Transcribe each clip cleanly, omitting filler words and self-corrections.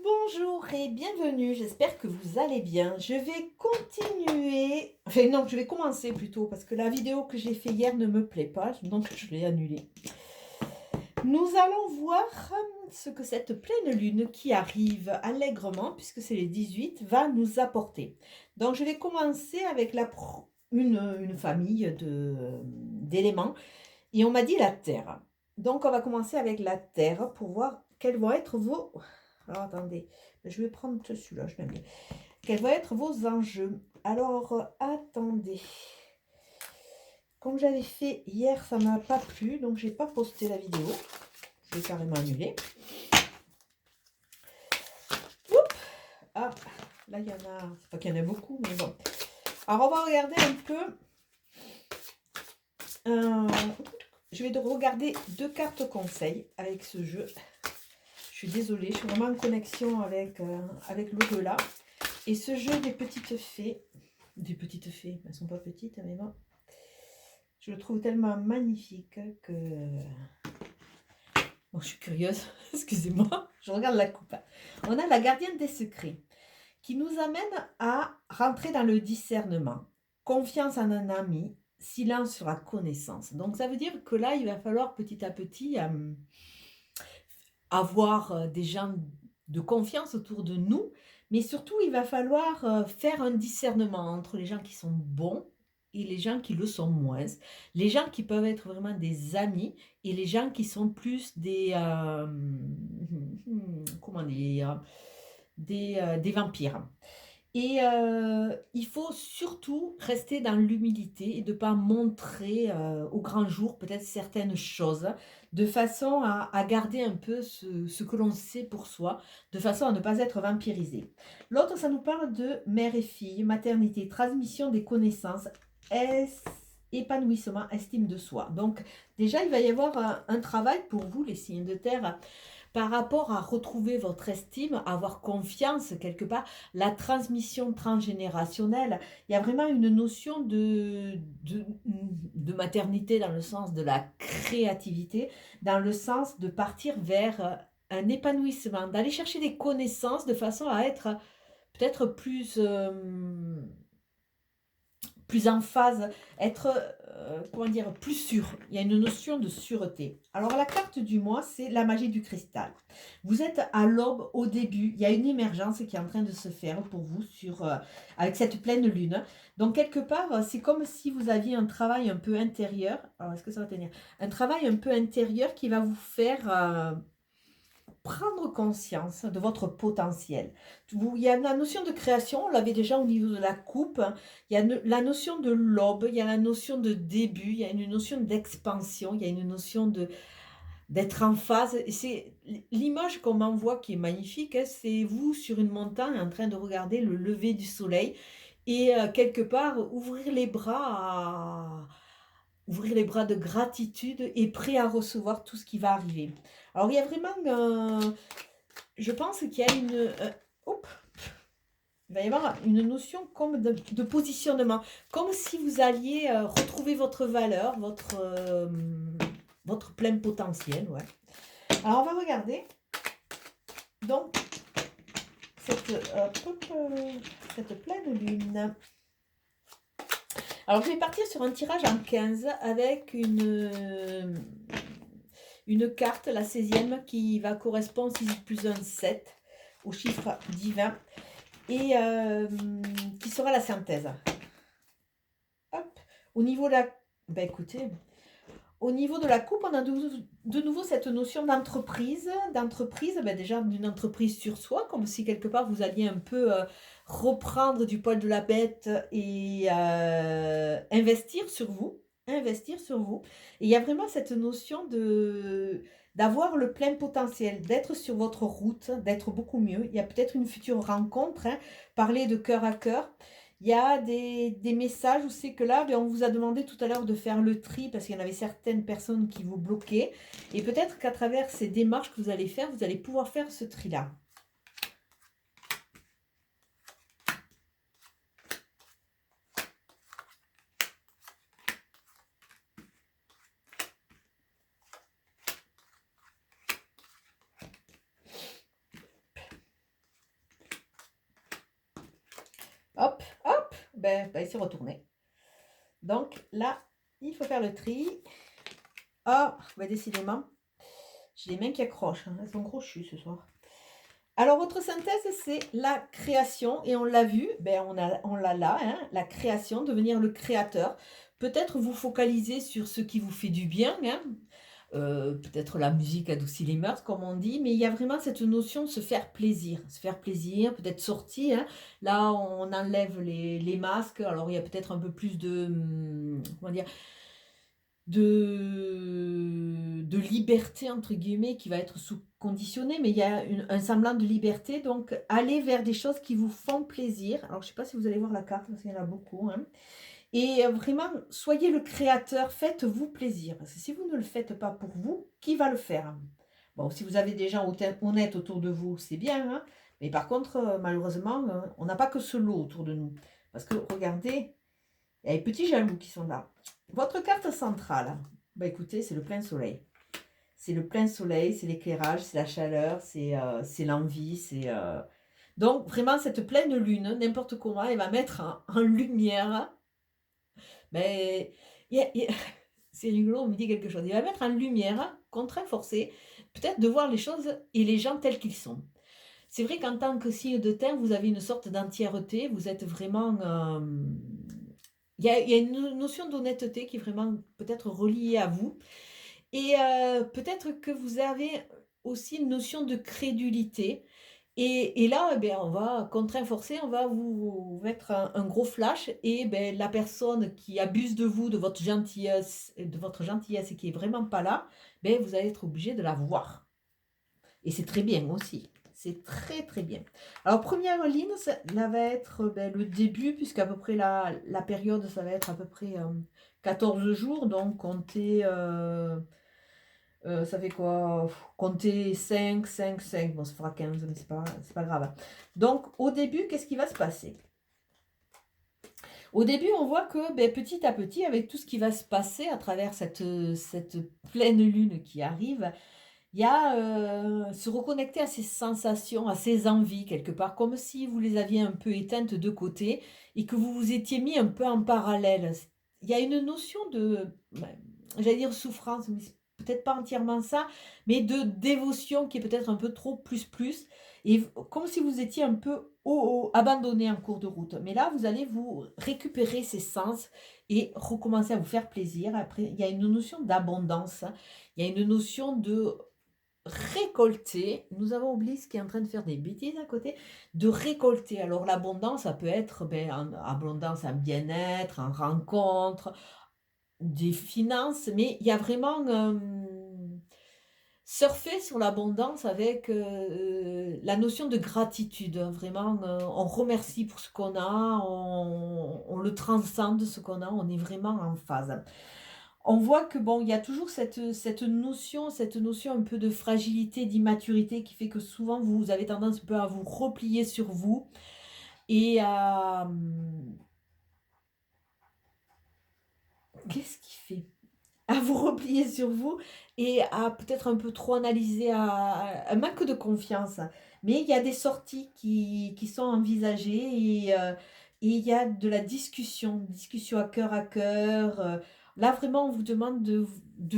Bonjour et bienvenue, j'espère que vous allez bien. Je vais continuer, enfin non, je vais commencer plutôt parce que la vidéo que j'ai fait hier ne me plaît pas, donc je l'ai annulée. Nous allons voir ce que cette pleine lune qui arrive allègrement, puisque c'est les 18, va nous apporter. Donc je vais commencer avec une famille d'éléments et on m'a dit la Terre. Donc on va commencer avec la Terre pour voir quels vont être vos... Alors attendez, je vais prendre celui-là, je l'aime bien. Quels vont être vos enjeux? Alors attendez. Comme j'avais fait hier, ça m'a pas plu, donc j'ai pas posté la vidéo. Je vais carrément annuler. Oups. Ah, là il y en a, c'est pas qu'il y en a beaucoup, mais bon. Alors on va regarder un peu. Je vais regarder deux cartes conseils avec ce jeu. Je suis désolée, je suis vraiment en connexion avec l'au-delà. Et ce jeu des petites fées, elles ne sont pas petites, mais bon, je le trouve tellement magnifique que... Bon, je suis curieuse, excusez-moi, je regarde la coupe. On a la gardienne des secrets qui nous amène à rentrer dans le discernement. Confiance en un ami, silence sur la connaissance. Donc ça veut dire que là, il va falloir petit à petit avoir des gens de confiance autour de nous, mais surtout, il va falloir faire un discernement entre les gens qui sont bons et les gens qui le sont moins, les gens qui peuvent être vraiment des amis et les gens qui sont plus comment dire, des vampires. Et il faut surtout rester dans l'humilité et de ne pas montrer au grand jour peut-être certaines choses, de façon à garder un peu ce que l'on sait pour soi, de façon à ne pas être vampirisé. L'autre, ça nous parle de mère et fille, maternité, transmission des connaissances, épanouissement, estime de soi. Donc déjà, il va y avoir un travail pour vous, les signes de terre, par rapport à retrouver votre estime, avoir confiance quelque part, la transmission transgénérationnelle. Il y a vraiment une notion de maternité dans le sens de la créativité, dans le sens de partir vers un épanouissement, d'aller chercher des connaissances de façon à être peut-être plus en phase, être, comment dire, plus sûr. Il y a une notion de sûreté. Alors la carte du mois, c'est la magie du cristal. Vous êtes à l'aube, au début, il y a une émergence qui est en train de se faire pour vous avec cette pleine lune. Donc quelque part, c'est comme si vous aviez un travail un peu intérieur. Alors est-ce que ça va tenir? Un travail un peu intérieur qui va vous faire... prendre conscience de votre potentiel. Il y a la notion de création, on l'avait déjà au niveau de la coupe, il y a la notion de l'aube, il y a la notion de début, il y a une notion d'expansion, il y a une notion d'être en phase. Et c'est l'image qu'on m'envoie qui est magnifique, hein, c'est vous sur une montagne en train de regarder le lever du soleil et quelque part ouvrir les bras de gratitude et prêt à recevoir tout ce qui va arriver. Alors, il y a vraiment, je pense qu'il y a il va y avoir une notion comme de positionnement, comme si vous alliez retrouver votre valeur, votre plein potentiel. Ouais. Alors, on va regarder. Donc, cette pleine lune. Alors, je vais partir sur un tirage en 15 avec une carte, la 16e, qui va correspondre 6 plus 1, 7, au chiffre divin, et qui sera la synthèse. Hop. Au niveau de la... Ben écoutez, au niveau de la coupe, on a de nouveau cette notion d'entreprise. Ben déjà d'une entreprise sur soi, comme si quelque part vous alliez un peu reprendre du poil de la bête et investir sur vous. Investir sur vous. Et il y a vraiment cette notion d'avoir le plein potentiel, d'être sur votre route, d'être beaucoup mieux. Il y a peut-être une future rencontre, hein, parler de cœur à cœur. Il y a des messages où c'est que là, ben, on vous a demandé tout à l'heure de faire le tri parce qu'il y en avait certaines personnes qui vous bloquaient. Et peut-être qu'à travers ces démarches que vous allez faire, vous allez pouvoir faire ce tri-là. il s'est retourné. Donc là, il faut faire le tri. Oh, décidément, j'ai les mains qui accrochent, hein. Elles sont crochues ce soir. Alors, votre synthèse, c'est la création, et on l'a vu, on l'a là, hein, la création, devenir le créateur. Peut-être vous focaliser sur ce qui vous fait du bien, hein. Peut-être la musique adoucit les mœurs, comme on dit, mais il y a vraiment cette notion de se faire plaisir, peut-être sortir, hein. Là, on enlève les masques, alors il y a peut-être un peu plus de, comment dire, de liberté entre guillemets qui va être sous conditionné, mais il y a un semblant de liberté, donc allez vers des choses qui vous font plaisir. Alors je sais pas si vous allez voir la carte parce qu'il y en a beaucoup, hein. Et vraiment, soyez le créateur, faites-vous plaisir. Parce que si vous ne le faites pas pour vous, qui va le faire? Bon, si vous avez des gens honnêtes autour de vous, c'est bien, hein. Mais par contre, malheureusement, on n'a pas que ce lot autour de nous. Parce que regardez, il y a les petits jaloux qui sont là. Votre carte centrale, écoutez, c'est le plein soleil. C'est le plein soleil, c'est l'éclairage, c'est la chaleur, c'est l'envie, Donc, vraiment, cette pleine lune, n'importe comment, elle va mettre en lumière. Mais c'est rigolo, on me dit quelque chose. Il va mettre en lumière, contraint forcé, peut-être de voir les choses et les gens tels qu'ils sont. C'est vrai qu'en tant que signe de terre, vous avez une sorte d'entièreté, vous êtes vraiment... il y a une notion d'honnêteté qui est vraiment peut-être reliée à vous. Et peut-être que vous avez aussi une notion de crédulité. Et là, on va, contraint forcé, on va vous mettre un gros flash. Et la personne qui abuse de vous, de votre gentillesse et qui est vraiment pas là, vous allez être obligé de la voir. Et c'est très bien aussi. C'est très très bien. Alors, première ligne, ça va être le début, puisqu'à peu près la période, ça va être à peu près 14 jours. Donc, comptez, ça fait quoi? Comptez 5, 5, 5. Bon, ça fera 15, mais c'est pas grave. Donc, au début, qu'est-ce qui va se passer? Au début, on voit que petit à petit, avec tout ce qui va se passer à travers cette pleine lune qui arrive, il y a se reconnecter à ses sensations, à ses envies, quelque part, comme si vous les aviez un peu éteintes de côté et que vous vous étiez mis un peu en parallèle. Il y a une notion de, j'allais dire souffrance, mais c'est peut-être pas entièrement ça, mais de dévotion qui est peut-être un peu trop plus, et comme si vous étiez un peu abandonné en cours de route. Mais là, vous allez vous récupérer ces sens et recommencer à vous faire plaisir. Après, il y a une notion d'abondance, hein. Il y a une notion de récolter. Nous avons oublié ce qui est en train de faire des bêtises à côté, de récolter. Alors l'abondance, ça peut être abondance en bien-être, en rencontre, des finances, mais il y a vraiment surfer sur l'abondance avec la notion de gratitude. Vraiment, on remercie pour ce qu'on a, on le transcende ce qu'on a, on est vraiment en phase. On voit que bon, il y a toujours cette notion un peu de fragilité, d'immaturité qui fait que souvent vous avez tendance un peu à vous replier sur vous et à qu'est-ce qui fait? À vous replier sur vous et à peut-être un peu trop analyser, à un manque de confiance. Mais il y a des sorties qui sont envisagées et il y a de la discussion à cœur. Là, vraiment, on vous demande de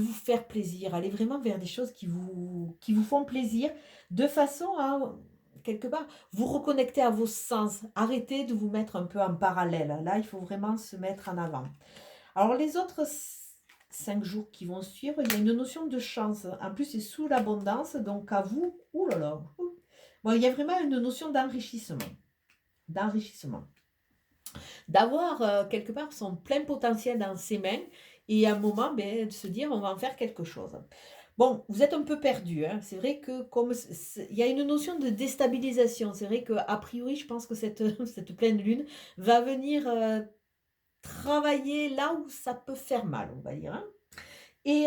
vous faire plaisir. Allez vraiment vers des choses qui vous font plaisir, de façon à, quelque part, vous reconnecter à vos sens. Arrêtez de vous mettre un peu en parallèle. Là, il faut vraiment se mettre en avant. Alors, les autres 5 jours qui vont suivre, il y a une notion de chance. En plus, c'est sous l'abondance, donc à vous, ouh là là. Bon, il y a vraiment une notion d'enrichissement. D'avoir quelque part son plein potentiel dans ses mains et à un moment, de se dire, on va en faire quelque chose. Bon, vous êtes un peu perdu, hein. C'est vrai que comme il y a une notion de déstabilisation. C'est vrai qu'a priori, je pense que cette pleine lune va venir travailler là où ça peut faire mal, on va dire, hein. Et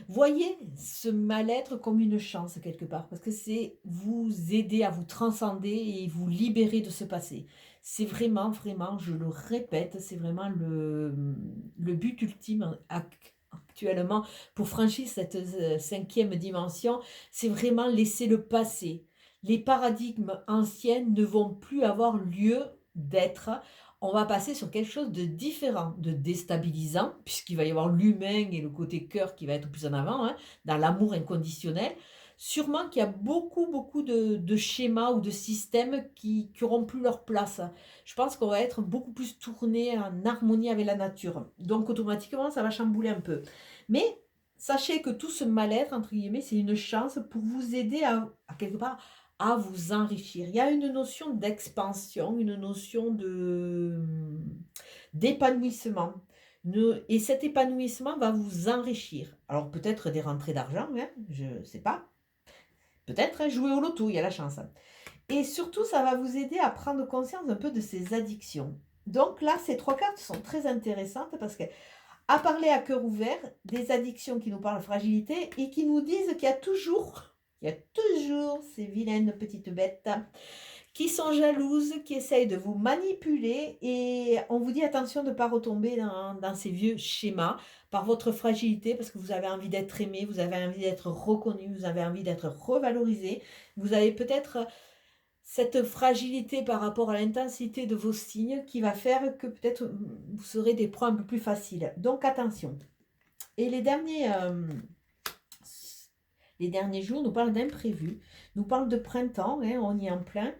voyez ce mal-être comme une chance quelque part, parce que c'est vous aider à vous transcender et vous libérer de ce passé. C'est vraiment, vraiment, je le répète, c'est vraiment le but ultime actuellement pour franchir cette 5e dimension, c'est vraiment laisser le passé. Les paradigmes anciens ne vont plus avoir lieu d'être, on va passer sur quelque chose de différent, de déstabilisant, puisqu'il va y avoir l'humain et le côté cœur qui va être plus en avant, hein, dans l'amour inconditionnel. Sûrement qu'il y a beaucoup, beaucoup de schémas ou de systèmes qui auront plus leur place. Je pense qu'on va être beaucoup plus tourné en harmonie avec la nature. Donc automatiquement, ça va chambouler un peu. Mais sachez que tout ce mal-être, entre guillemets, c'est une chance pour vous aider à quelque part à vous enrichir. Il y a une notion d'expansion, une notion d'épanouissement. Et cet épanouissement va vous enrichir. Alors peut-être des rentrées d'argent, hein, je ne sais pas. Peut-être hein, jouer au loto, il y a la chance. Et surtout, ça va vous aider à prendre conscience un peu de ces addictions. Donc là, ces 3 cartes sont très intéressantes parce que à parler à cœur ouvert des addictions qui nous parlent fragilité et qui nous disent il y a toujours ces vilaines petites bêtes qui sont jalouses, qui essayent de vous manipuler et on vous dit attention de ne pas retomber dans ces vieux schémas par votre fragilité parce que vous avez envie d'être aimé, vous avez envie d'être reconnu, vous avez envie d'être revalorisé, vous avez peut-être cette fragilité par rapport à l'intensité de vos signes qui va faire que peut-être vous serez des proies un peu plus faciles. Donc attention. Et les derniers jours nous parlent d'imprévus, nous parlent de printemps, hein, on y est en plein.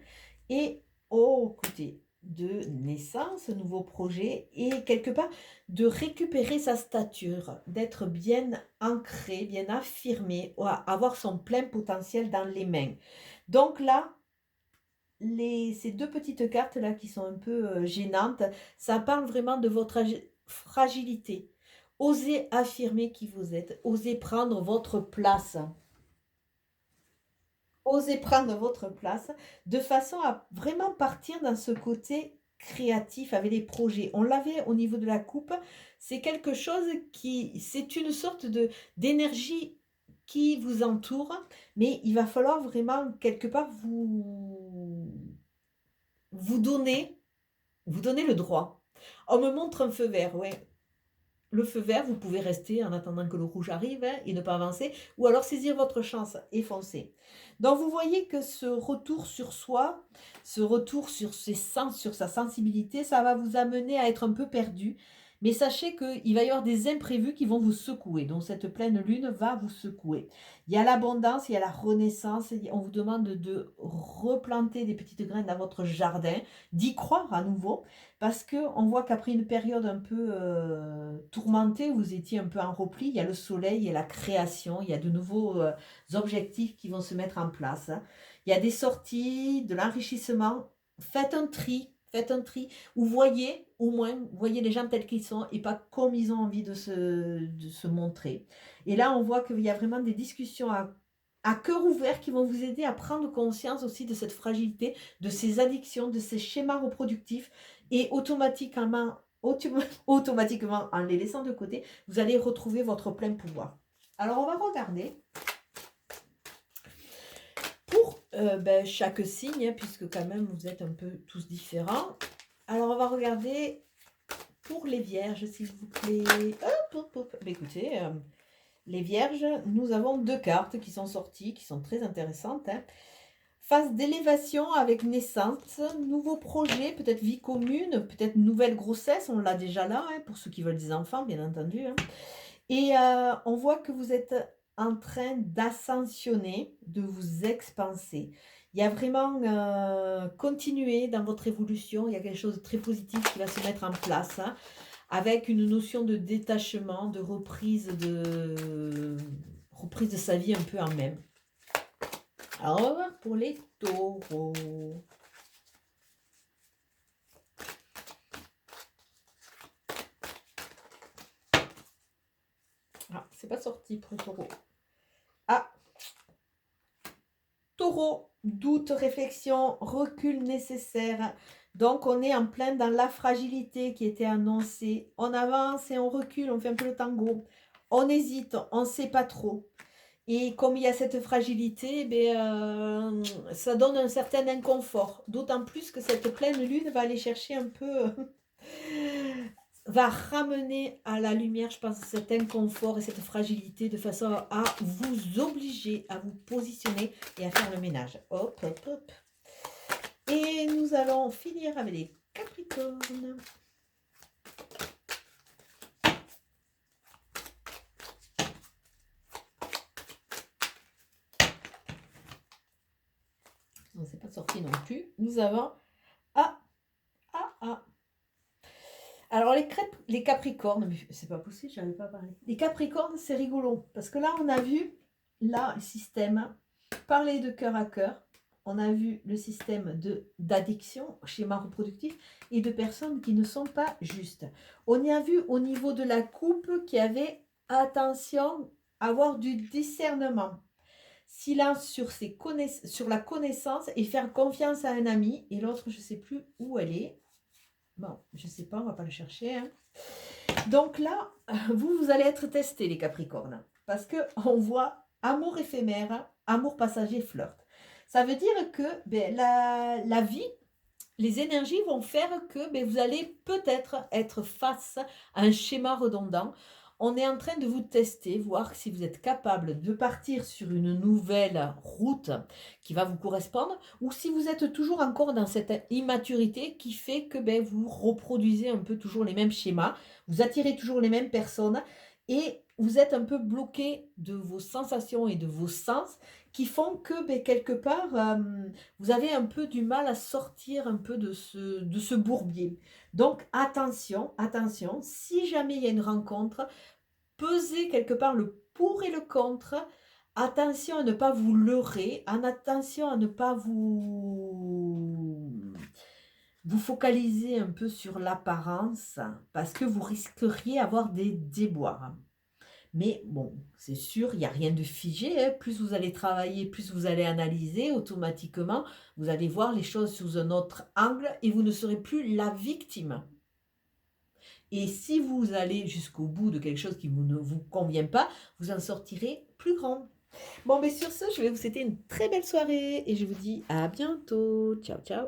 Et oh, écoutez, de naissance, nouveau projet et quelque part de récupérer sa stature, d'être bien ancré, bien affirmé, avoir son plein potentiel dans les mains. Donc là, ces 2 petites cartes là qui sont un peu gênantes, ça parle vraiment de votre fragilité. Osez affirmer qui vous êtes, osez prendre votre place. Osez prendre votre place de façon à vraiment partir dans ce côté créatif avec les projets. On l'avait au niveau de la coupe, c'est quelque chose c'est une sorte d'énergie qui vous entoure, mais il va falloir vraiment quelque part vous donner le droit. On me montre un feu vert, ouais. Le feu vert, vous pouvez rester en attendant que le rouge arrive hein, et ne pas avancer, ou alors saisir votre chance et foncer. Donc vous voyez que ce retour sur soi, ce retour sur ses sens, sur sa sensibilité, ça va vous amener à être un peu perdu. Mais sachez qu'il va y avoir des imprévus qui vont vous secouer. Donc cette pleine lune va vous secouer. Il y a l'abondance, il y a la renaissance. On vous demande de replanter des petites graines dans votre jardin, d'y croire à nouveau. Parce qu'on voit qu'après une période un peu tourmentée, vous étiez un peu en repli, il y a le soleil, il y a la création, il y a de nouveaux objectifs qui vont se mettre en place. Il y a des sorties, de l'enrichissement. Faites un tri, ou voyez, au moins, voyez les gens tels qu'ils sont et pas comme ils ont envie de se montrer. Et là, on voit qu'il y a vraiment des discussions à cœur ouvert qui vont vous aider à prendre conscience aussi de cette fragilité, de ces addictions, de ces schémas reproductifs et automatiquement, en les laissant de côté, vous allez retrouver votre plein pouvoir. Alors, on va regarder pour chaque signe, hein, puisque quand même, vous êtes un peu tous différents. Alors, on va regarder pour les vierges, s'il vous plaît. Écoutez, les vierges, nous avons 2 cartes qui sont sorties, qui sont très intéressantes. Hein. Phase d'élévation avec naissance, nouveau projet, peut-être vie commune, peut-être nouvelle grossesse, on l'a déjà là, hein, pour ceux qui veulent des enfants, bien entendu. Hein. Et on voit que vous êtes en train d'ascensionner, de vous expanser. Il y a vraiment continuer dans votre évolution, il y a quelque chose de très positif qui va se mettre en place, hein, avec une notion de détachement, de reprise de sa vie un peu en même. Alors, on va voir pour les taureaux. Ah, c'est pas sorti pour le taureau. Ah, taureau, doute, réflexion, recul nécessaire. Donc, on est en plein dans la fragilité qui était annoncée. On avance et on recule, on fait un peu le tango. On hésite, on ne sait pas trop. Et comme il y a cette fragilité, ça donne un certain inconfort. D'autant plus que cette pleine lune va aller chercher un peu, va ramener à la lumière, je pense, cet inconfort et cette fragilité de façon à vous obliger à vous positionner et à faire le ménage. Hop, hop, hop. Et nous allons finir avec les Capricorne. Non, c'est pas sorti non plus. Nous avons Alors les Capricornes, mais c'est pas possible, j'avais pas parlé. Les Capricornes, c'est rigolo parce que là on a vu là le système parler de cœur à cœur. On a vu le système d'addiction, schéma reproductif et de personnes qui ne sont pas justes. On y a vu au niveau de la coupe qu'il y avait attention, avoir du discernement. Silence sur la connaissance et faire confiance à un ami. Et l'autre, je ne sais plus où elle est. Bon, je ne sais pas, on ne va pas le chercher. Hein. Donc là, vous allez être testés, les Capricornes. Parce qu'on voit amour éphémère, amour passager, flirt. Ça veut dire que la vie, les énergies vont faire que vous allez peut-être être face à un schéma redondant. On est en train de vous tester, voir si vous êtes capable de partir sur une nouvelle route qui va vous correspondre ou si vous êtes toujours encore dans cette immaturité qui fait que vous reproduisez un peu toujours les mêmes schémas, vous attirez toujours les mêmes personnes et vous êtes un peu bloqué de vos sensations et de vos sens qui font que quelque part, vous avez un peu du mal à sortir un peu de ce bourbier. Donc attention, attention, si jamais il y a une rencontre, pesez quelque part le pour et le contre. Attention à ne pas vous leurrer, attention à ne pas vous focaliser un peu sur l'apparence parce que vous risqueriez d'avoir des déboires. Mais bon, c'est sûr, il n'y a rien de figé. Hein. Plus vous allez travailler, plus vous allez analyser, automatiquement, vous allez voir les choses sous un autre angle et vous ne serez plus la victime. Et si vous allez jusqu'au bout de quelque chose qui ne vous convient pas, vous en sortirez plus grand. Bon, mais sur ce, je vais vous souhaiter une très belle soirée et je vous dis à bientôt. Ciao, ciao.